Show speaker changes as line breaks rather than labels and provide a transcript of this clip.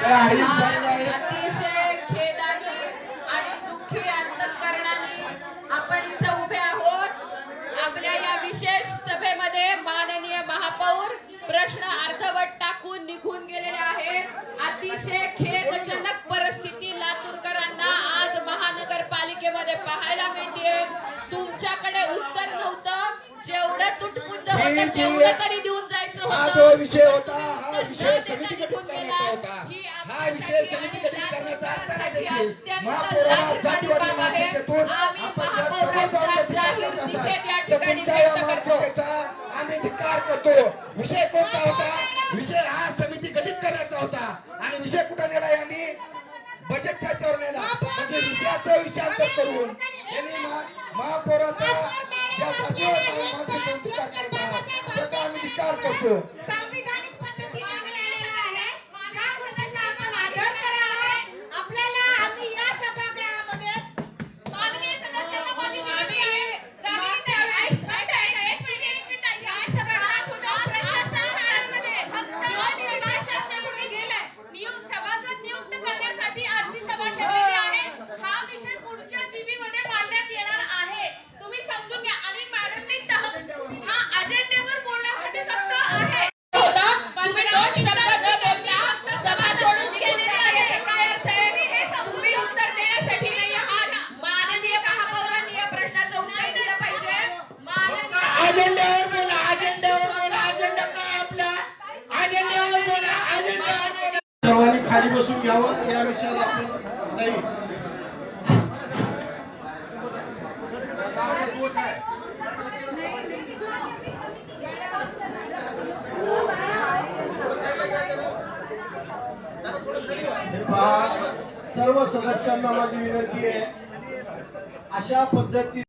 अतिशय खेदाने आणि दुःखी अंतःकरणाने आपण इथं उभे आहोत। आपल्या या विशेष सभेमध्ये माननीय महापौर प्रश्न अर्धवट टाकून निघून गेलेले आहेत। अतिशय खेदजनक परिस्थिती लातूरकरांना आज महानगरपालिकेमध्ये पाहायला मिळते। तुमच्याकडे उत्तर नव्हतं, जेवढं तुटपुंज होतं तेवढं तरी देऊन जायचं होतं।
हा जो विषय होता हा विषय समिती गठीत करण्याचा होता। हा विषय समिती गठीत करण्याचा असताना देखील महापौराला जातीवादी मानसिकतेतून तुमच्या या मानसिकतेचा आम्ही धिक्कार करतो। विषय कोणता होता? विषय हा समिती गठीत करण्याचा होता आणि विषय कुठे नेला यांनी? बजेटच्या ह्याच्यावर नेला। म्हणजे विषयाचं विषयांतर करून यांनी महापौराचा ज्या जातीवर मानसिकतेतून धिक्कार करतात त्याचा आम्ही धिक्कार करतो।
संविधानिक पद्धतीने मिळालेला आहे, त्या गोष्टीचा आपण आदर करावा। आपल्याला आम्ही या सभागृहामध्ये माननीय सदस्यांना माझी विनंती आहे, सभासद नियुक्त करण्यासाठी आजची सभा ठेवलेली आहे। हा विषय पुढच्या जीबी मध्ये मांडण्यात येणार आहे, तुम्ही समजून घ्या। आणि मॅडमनी हा अजेंड्यावर बोलण्यासाठी फक्त आहे होता, तुम्ही दोन शब्द न बोलता सभा सोडून गेलेली आहे। काय अर्थ आहे? हे समजून उत्तर देण्यासाठी नाही आहात। माननीय महापौरांनी या प्रश्नाचं उत्तर दिलं पाहिजे। माननीय
अजेंड्यावर बोला, अजेंड्यावर बोला। अजेंडा काय आपला? अजेंड्यावर बोला, अजेंड्यावर बोला। सर्वांनी खाली बसून घ्यावं, या विषयाला आपण नाही। सर्व सदस्यांना माझी विनंती आहे, अशा पद्धती